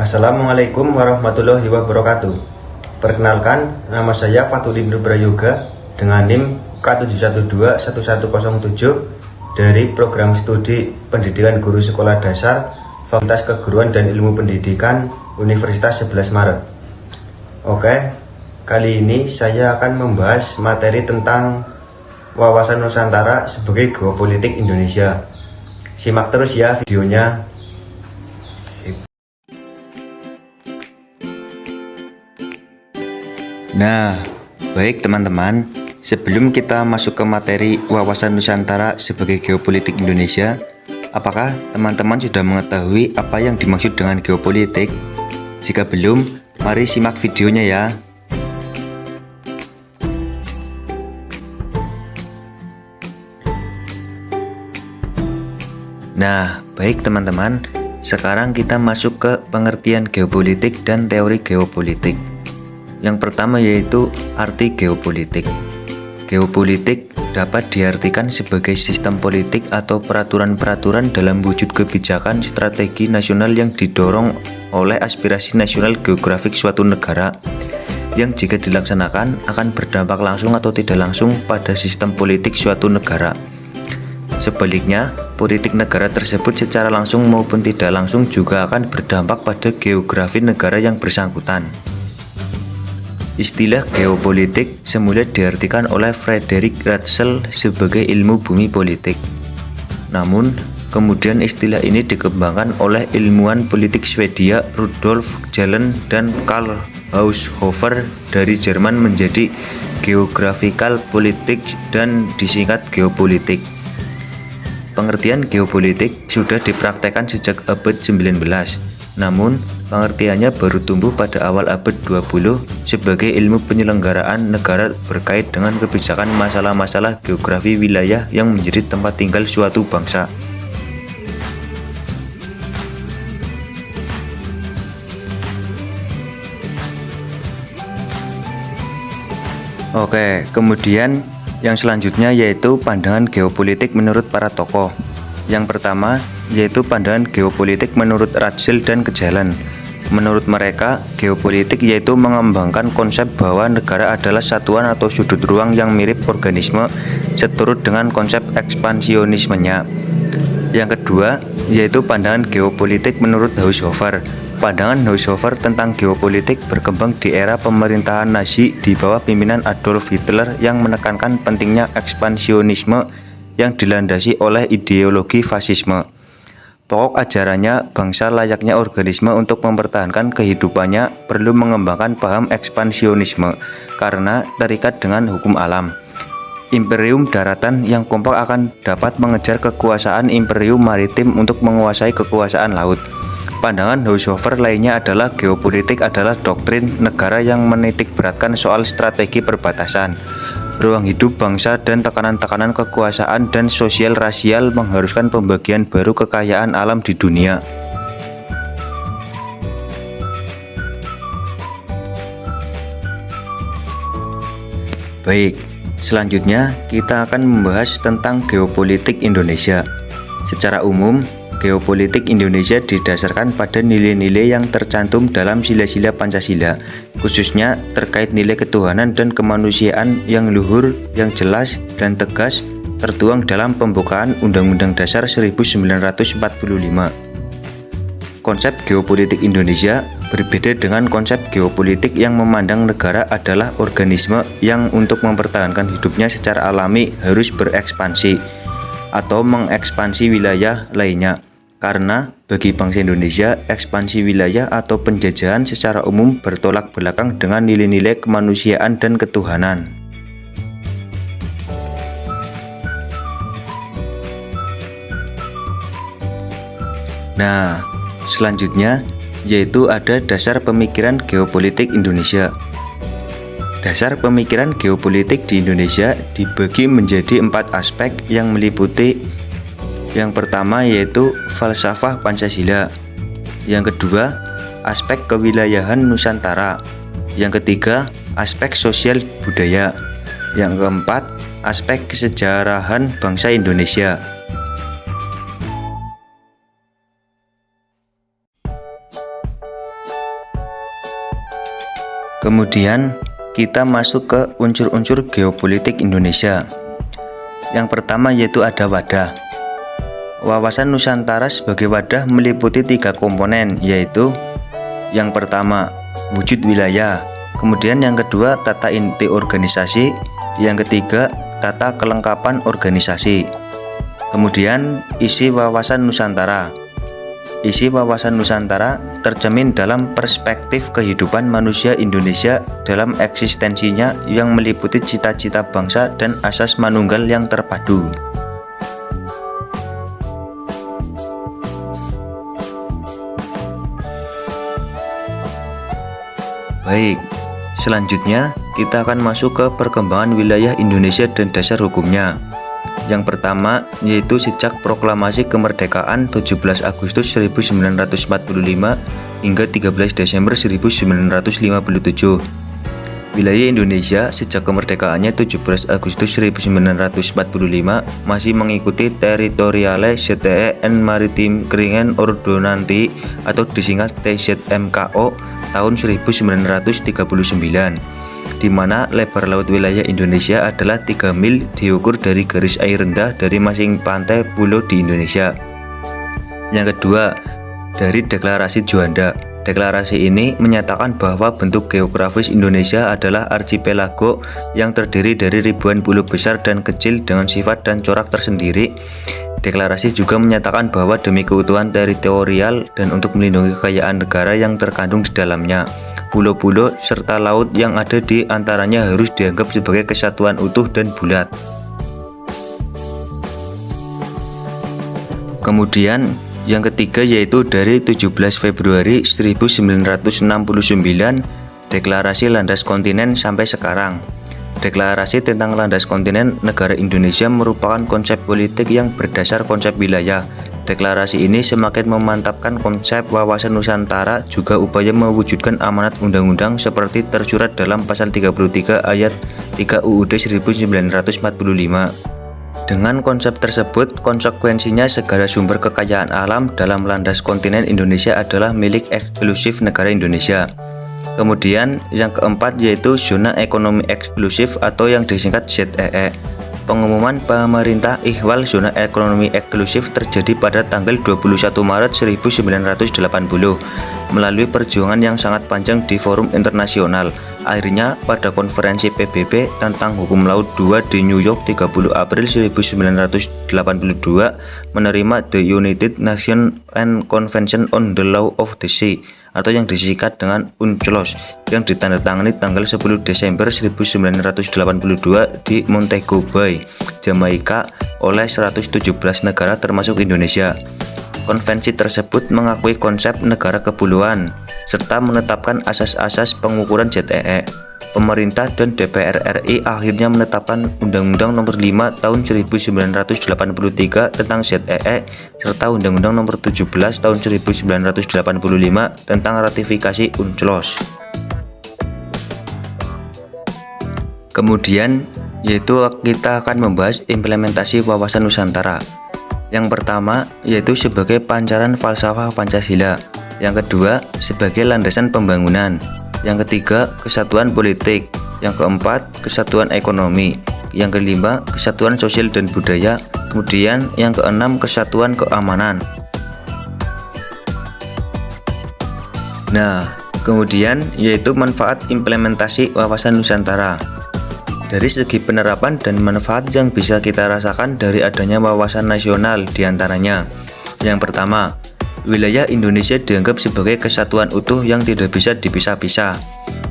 Assalamualaikum warahmatullahi wabarakatuh. Perkenalkan, nama saya Fatulin Nubrayoga dengan NIM K7121107 dari Program Studi Pendidikan Guru Sekolah Dasar Fakultas Keguruan dan Ilmu Pendidikan Universitas 11 Maret. Oke, kali ini saya akan membahas materi tentang wawasan Nusantara sebagai geopolitik Indonesia. Simak terus ya videonya. Nah, baik teman-teman, sebelum kita masuk ke materi wawasan Nusantara sebagai geopolitik Indonesia, apakah teman-teman sudah mengetahui apa yang dimaksud dengan geopolitik? Jika belum, mari simak videonya ya. Nah, baik teman-teman, sekarang kita masuk ke pengertian geopolitik dan teori geopolitik. Yang pertama yaitu arti geopolitik. Geopolitik dapat diartikan sebagai sistem politik atau peraturan-peraturan dalam wujud kebijakan strategi nasional yang didorong oleh aspirasi nasional geografik suatu negara, yang jika dilaksanakan akan berdampak langsung atau tidak langsung pada sistem politik suatu negara. Sebaliknya, politik negara tersebut secara langsung maupun tidak langsung juga akan berdampak pada geografi negara yang bersangkutan. Istilah geopolitik semula diartikan oleh Frederick Ratzel sebagai ilmu bumi politik. Namun, kemudian istilah ini dikembangkan oleh ilmuwan politik Swedia Rudolf Jalén dan Karl Haushofer dari Jerman menjadi Geographical Politics dan disingkat geopolitik. Pengertian geopolitik sudah dipraktekkan sejak abad 19. Namun, pengertiannya baru tumbuh pada awal abad 20 sebagai ilmu penyelenggaraan negara berkait dengan kebijakan masalah-masalah geografi wilayah yang menjadi tempat tinggal suatu bangsa. Oke, kemudian yang selanjutnya yaitu pandangan geopolitik menurut para tokoh. Yang pertama yaitu pandangan geopolitik menurut Ratzel dan Jalén. Menurut mereka, geopolitik yaitu mengembangkan konsep bahwa negara adalah satuan atau sudut ruang yang mirip organisme seturut dengan konsep ekspansionismenya. Yang kedua yaitu pandangan geopolitik menurut Haushofer. Pandangan Haushofer tentang geopolitik berkembang di era pemerintahan Nazi di bawah pimpinan Adolf Hitler yang menekankan pentingnya ekspansionisme yang dilandasi oleh ideologi fasisme. Pokok ajarannya, bangsa layaknya organisme untuk mempertahankan kehidupannya perlu mengembangkan paham ekspansionisme karena terikat dengan hukum alam. Imperium daratan yang kompak akan dapat mengejar kekuasaan imperium maritim untuk menguasai kekuasaan laut. Pandangan Haushofer lainnya adalah geopolitik adalah doktrin negara yang menitik beratkan soal strategi perbatasan, ruang hidup bangsa dan tekanan-tekanan kekuasaan dan sosial rasial mengharuskan pembagian baru kekayaan alam di dunia. Baik, selanjutnya kita akan membahas tentang geopolitik Indonesia. Secara umum, geopolitik Indonesia didasarkan pada nilai-nilai yang tercantum dalam sila-sila Pancasila, khususnya terkait nilai ketuhanan dan kemanusiaan yang luhur, yang jelas dan tegas tertuang dalam pembukaan Undang-Undang Dasar 1945. Konsep geopolitik Indonesia berbeda dengan konsep geopolitik yang memandang negara adalah organisme yang untuk mempertahankan hidupnya secara alami harus berekspansi atau mengekspansi wilayah lainnya. Karena bagi bangsa Indonesia, ekspansi wilayah atau penjajahan secara umum bertolak belakang dengan nilai-nilai kemanusiaan dan ketuhanan. Nah, selanjutnya yaitu ada dasar pemikiran geopolitik Indonesia. Dasar pemikiran geopolitik di Indonesia dibagi menjadi 4 aspek yang meliputi: yang pertama yaitu falsafah Pancasila, yang kedua aspek kewilayahan Nusantara, yang ketiga aspek sosial budaya, yang keempat aspek kesejarahan bangsa Indonesia. Kemudian kita masuk ke unsur-unsur geopolitik Indonesia. Yang pertama yaitu ada wadah. Wawasan Nusantara sebagai wadah meliputi 3 komponen, yaitu yang pertama wujud wilayah, kemudian yang kedua tata inti organisasi, yang ketiga tata kelengkapan organisasi. Kemudian isi wawasan Nusantara. Isi wawasan Nusantara tercermin dalam perspektif kehidupan manusia Indonesia dalam eksistensinya yang meliputi cita-cita bangsa dan asas manunggal yang terpadu. Baik, selanjutnya kita akan masuk ke perkembangan wilayah Indonesia dan dasar hukumnya. Yang pertama yaitu sejak proklamasi kemerdekaan 17 Agustus 1945 hingga 13 Desember 1957. Wilayah Indonesia sejak kemerdekaannya 17 Agustus 1945 masih mengikuti Territoriale ZTE and Maritime Kringen Ordonanti atau disingkat TZMKO tahun 1939, di mana lebar laut wilayah Indonesia adalah 3 mil diukur dari garis air rendah dari masing pantai pulau di Indonesia. Yang kedua, dari Deklarasi Juanda. Deklarasi ini menyatakan bahwa bentuk geografis Indonesia adalah archipelago yang terdiri dari ribuan pulau besar dan kecil dengan sifat dan corak tersendiri. Deklarasi juga menyatakan bahwa demi keutuhan teritorial dan untuk melindungi kekayaan negara yang terkandung di dalamnya, pulau-pulau serta laut yang ada di antaranya harus dianggap sebagai kesatuan utuh dan bulat. Kemudian yang ketiga yaitu dari 17 Februari 1969 Deklarasi Landas Kontinen sampai sekarang. Deklarasi tentang landas kontinen negara Indonesia merupakan konsep politik yang berdasar konsep wilayah. Deklarasi ini semakin memantapkan konsep wawasan Nusantara, juga upaya mewujudkan amanat undang-undang seperti tersurat dalam pasal 33 ayat 3 UUD 1945. Dengan konsep tersebut, konsekuensinya segala sumber kekayaan alam dalam landas kontinen Indonesia adalah milik eksklusif negara Indonesia. Kemudian yang keempat yaitu zona ekonomi eksklusif atau yang disingkat ZEE. Pengumuman pemerintah ihwal zona ekonomi eksklusif terjadi pada tanggal 21 Maret 1980 melalui perjuangan yang sangat panjang di forum internasional. Akhirnya pada konferensi PBB tentang hukum laut 2 di New York 30 April 1982 menerima The United Nations and Convention on the Law of the Sea atau yang disingkat dengan UNCLOS yang ditandatangani tanggal 10 Desember 1982 di Montego Bay, Jamaika oleh 117 negara termasuk Indonesia. Konvensi tersebut mengakui konsep negara kepulauan serta menetapkan asas-asas pengukuran ZEE. Pemerintah dan DPR RI akhirnya menetapkan Undang-Undang Nomor 5 Tahun 1983 tentang ZEE serta Undang-Undang Nomor 17 Tahun 1985 tentang ratifikasi UNCLOS. Kemudian yaitu kita akan membahas implementasi wawasan Nusantara. Yang pertama yaitu sebagai pancaran falsafah Pancasila. Yang kedua sebagai landasan pembangunan. Yang ketiga kesatuan politik. Yang keempat kesatuan ekonomi. Yang kelima kesatuan sosial dan budaya. Kemudian yang keenam kesatuan keamanan. Nah, kemudian yaitu manfaat implementasi wawasan Nusantara. Dari segi penerapan dan manfaat yang bisa kita rasakan dari adanya wawasan nasional diantaranya. Yang pertama, wilayah Indonesia dianggap sebagai kesatuan utuh yang tidak bisa dipisah-pisah.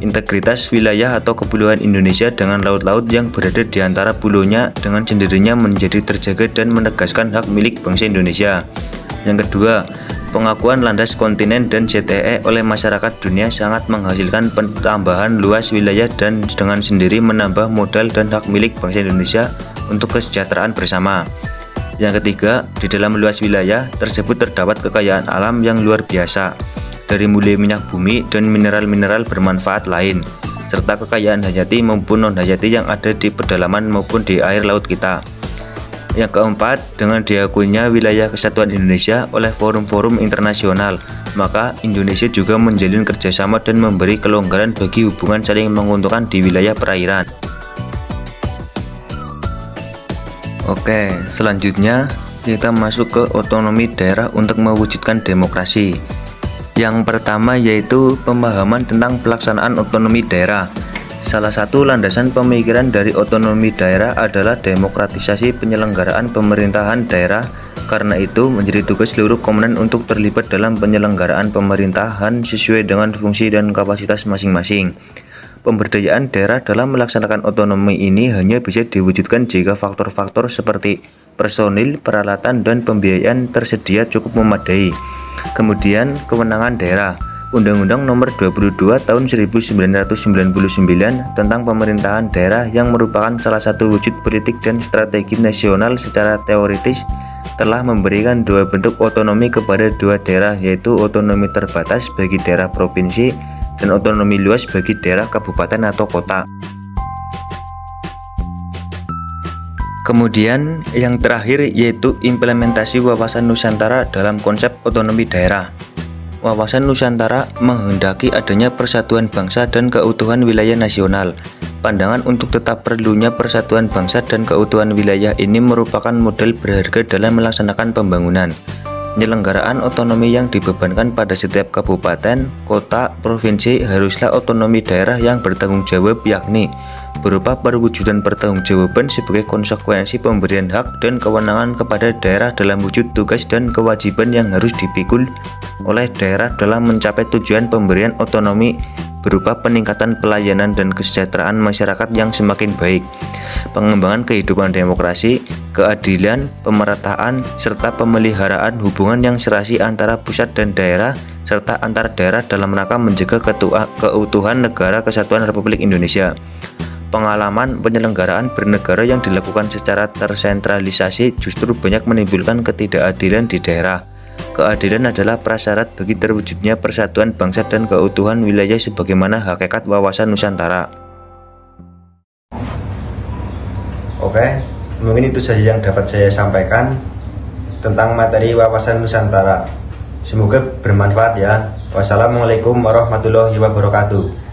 Integritas wilayah atau kepulauan Indonesia dengan laut-laut yang berada di antara pulaunya dengan sendirinya menjadi terjaga dan menegaskan hak milik bangsa Indonesia. Yang kedua, pengakuan landas kontinen dan ZEE oleh masyarakat dunia sangat menghasilkan penambahan luas wilayah dan dengan sendiri menambah modal dan hak milik bangsa Indonesia untuk kesejahteraan bersama. Yang ketiga, di dalam luas wilayah tersebut terdapat kekayaan alam yang luar biasa, dari mulai minyak bumi dan mineral-mineral bermanfaat lain, serta kekayaan hayati maupun non-hayati yang ada di pedalaman maupun di air laut kita. Yang keempat, dengan diakuinya wilayah kesatuan Indonesia oleh forum-forum internasional, maka Indonesia juga menjalin kerjasama dan memberi kelonggaran bagi hubungan saling menguntungkan di wilayah perairan. Oke, selanjutnya kita masuk ke otonomi daerah untuk mewujudkan demokrasi. Yang pertama yaitu pemahaman tentang pelaksanaan otonomi daerah. Salah satu landasan pemikiran dari otonomi daerah adalah demokratisasi penyelenggaraan pemerintahan daerah. Karena itu, menjadi tugas seluruh komponen untuk terlibat dalam penyelenggaraan pemerintahan sesuai dengan fungsi dan kapasitas masing-masing. Pemberdayaan daerah dalam melaksanakan otonomi ini hanya bisa diwujudkan jika faktor-faktor seperti personil, peralatan, dan pembiayaan tersedia cukup memadai. Kemudian, kewenangan daerah. Undang-Undang Nomor 22 Tahun 1999 tentang pemerintahan daerah yang merupakan salah satu wujud politik dan strategi nasional secara teoritis telah memberikan dua bentuk otonomi kepada dua daerah, yaitu otonomi terbatas bagi daerah provinsi dan otonomi luas bagi daerah kabupaten atau kota. Kemudian yang terakhir yaitu implementasi wawasan Nusantara dalam konsep otonomi daerah. Wawasan Nusantara menghendaki adanya persatuan bangsa dan keutuhan wilayah nasional. Pandangan untuk tetap perlunya persatuan bangsa dan keutuhan wilayah ini merupakan modal berharga dalam melaksanakan pembangunan. Penyelenggaraan otonomi yang dibebankan pada setiap kabupaten, kota, provinsi haruslah otonomi daerah yang bertanggung jawab, yakni berupa perwujudan pertanggungjawaban sebagai konsekuensi pemberian hak dan kewenangan kepada daerah dalam wujud tugas dan kewajiban yang harus dipikul oleh daerah dalam mencapai tujuan pemberian otonomi berupa peningkatan pelayanan dan kesejahteraan masyarakat yang semakin baik, pengembangan kehidupan demokrasi, keadilan, pemerataan, serta pemeliharaan hubungan yang serasi antara pusat dan daerah, serta antar daerah dalam rangka menjaga keutuhan negara kesatuan Republik Indonesia. Pengalaman penyelenggaraan bernegara yang dilakukan secara tersentralisasi justru banyak menimbulkan ketidakadilan di daerah. Keadilan adalah prasyarat bagi terwujudnya persatuan bangsa dan keutuhan wilayah sebagaimana hakikat wawasan Nusantara. Oke, mungkin itu saja yang dapat saya sampaikan tentang materi wawasan Nusantara. Semoga bermanfaat ya. Wassalamualaikum warahmatullahi wabarakatuh.